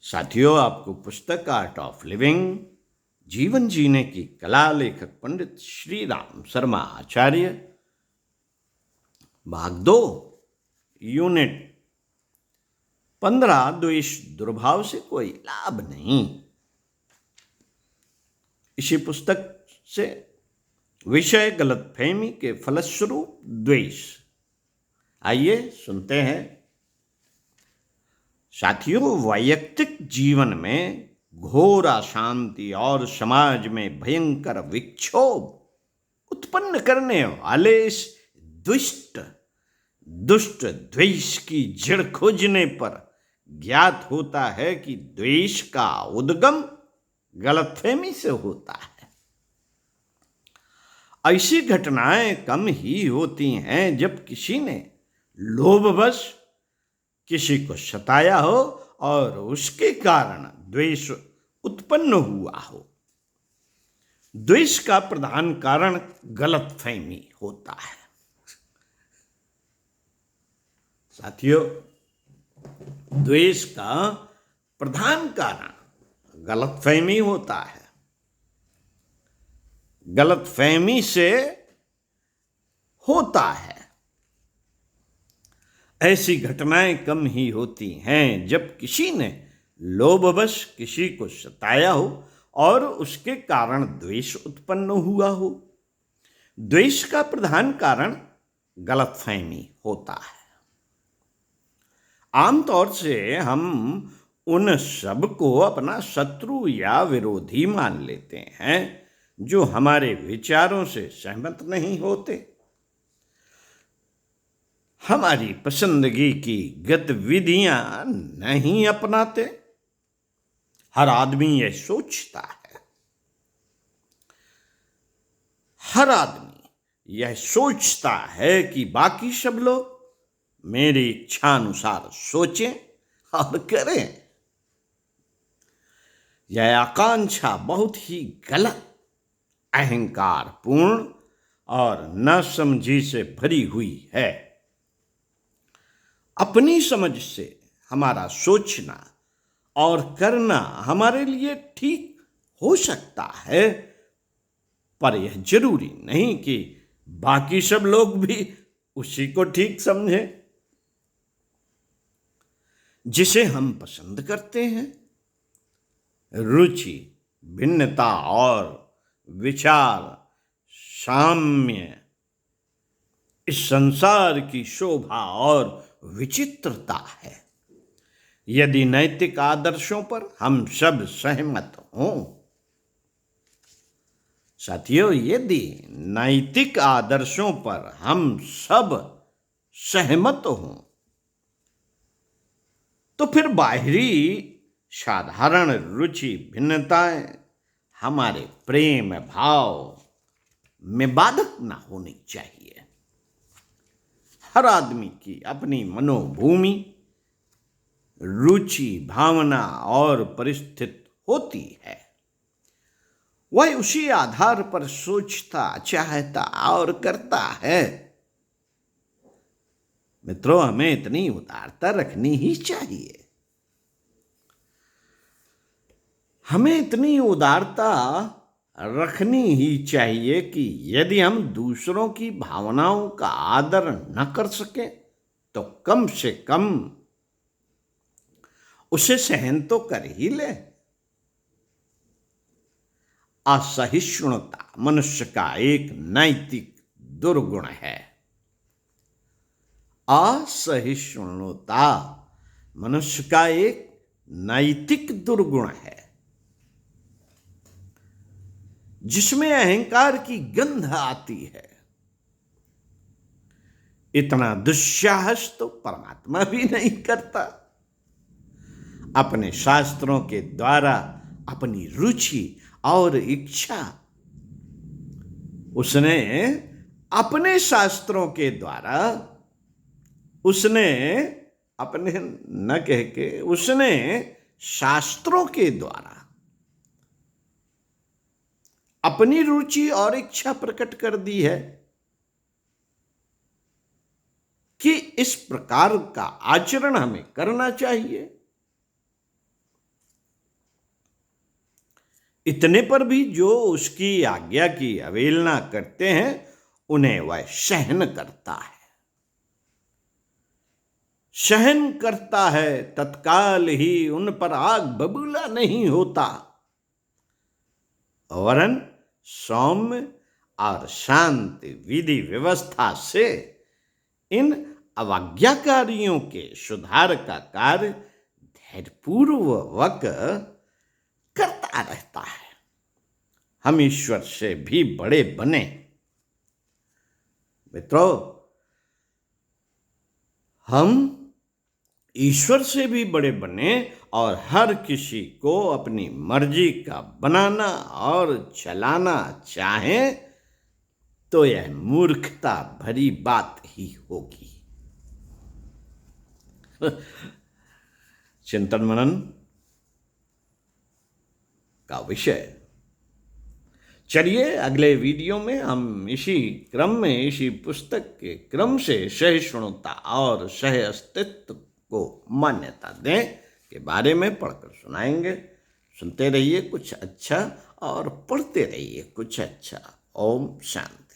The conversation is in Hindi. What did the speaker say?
साथियों, आपको पुस्तक आर्ट ऑफ लिविंग जीवन जीने की कला लेखक पंडित श्री राम शर्मा आचार्य भाग 2 यूनिट 15 द्वेष दुर्भाव से कोई लाभ नहीं। इसी पुस्तक से विषय गलतफहमी के फलस्वरूप द्वेष। आइए सुनते हैं। साथियों, वैयक्तिक जीवन में घोर अशांति और समाज में भयंकर विक्षोभ उत्पन्न करने वाले इस दुष्ट द्वेष की जड़ खोजने पर ज्ञात होता है कि द्वेष का उद्गम गलतफहमी से होता है। ऐसी घटनाएं कम ही होती हैं जब किसी ने लोभवश किसी को सताया हो और उसके कारण द्वेष उत्पन्न हुआ हो। द्वेष का प्रधान कारण गलतफहमी होता है। साथियों, द्वेष का प्रधान कारण गलतफहमी होता है। गलतफहमी से होता है। ऐसी घटनाएं कम ही होती हैं जब किसी ने लोभवश किसी को सताया हो और उसके कारण द्वेष उत्पन्न हुआ हो। द्वेष का प्रधान कारण गलतफहमी होता है। आमतौर से हम उन सब को अपना शत्रु या विरोधी मान लेते हैं जो हमारे विचारों से सहमत नहीं होते, हमारी पसंदगी की गतिविधियां नहीं अपनाते। हर आदमी यह सोचता है, हर आदमी यह सोचता है कि बाकी सब लोग मेरी इच्छा अनुसार सोचें और करें। यह आकांक्षा बहुत ही गलत, अहंकारपूर्ण और नासमझी से भरी हुई है। अपनी समझ से हमारा सोचना और करना हमारे लिए ठीक हो सकता है, पर यह जरूरी नहीं कि बाकी सब लोग भी उसी को ठीक समझें जिसे हम पसंद करते हैं। रुचि, भिन्नता और विचार साम्य इस संसार की शोभा और विचित्रता है। यदि नैतिक आदर्शों पर हम सब सहमत हों, साथियों, यदि नैतिक आदर्शों पर हम सब सहमत हों, तो फिर बाहरी साधारण रुचि भिन्नताएं हमारे प्रेम भाव में बाधक ना होनी चाहिए। हर आदमी की अपनी मनोभूमि, रुचि, भावना और परिस्थिति होती है। वह उसी आधार पर सोचता, चाहता और करता है। मित्रों, हमें इतनी उदारता रखनी ही चाहिए। हमें इतनी उदारता रखनी ही चाहिए कि यदि हम दूसरों की भावनाओं का आदर न कर सकें तो कम से कम उसे सहन तो कर ही ले। असहिष्णुता मनुष्य का एक नैतिक दुर्गुण है। असहिष्णुता मनुष्य का एक नैतिक दुर्गुण है, जिसमें अहंकार की गंध आती है। इतना दुस्साहस तो परमात्मा भी नहीं करता। अपने शास्त्रों के द्वारा अपनी रुचि और इच्छा उसने अपने शास्त्रों के द्वारा उसने अपने न कह के उसने शास्त्रों के द्वारा अपनी रुचि और इच्छा प्रकट कर दी है कि इस प्रकार का आचरण हमें करना चाहिए। इतने पर भी जो उसकी आज्ञा की अवहेलना करते हैं उन्हें वह सहन करता है, सहन करता है, तत्काल ही उन पर आग बबूला नहीं होता, वरन सौम्य और शांत विधि व्यवस्था से इन अवज्ञाकारियों के सुधार का कार्य धैर्यपूर्वक करता रहता है। हम ईश्वर से भी बड़े बने। मित्रों, हम ईश्वर से भी बड़े बने और हर किसी को अपनी मर्जी का बनाना और चलाना चाहें तो यह मूर्खता भरी बात ही होगी। चिंतन मनन का विषय। चलिए अगले वीडियो में हम इसी क्रम में, इसी पुस्तक के क्रम से सहिष्णुता और सह अस्तित्व को मान्यता दें के बारे में पढ़कर सुनाएंगे। सुनते रहिए कुछ अच्छा और पढ़ते रहिए कुछ अच्छा। ओम शांति।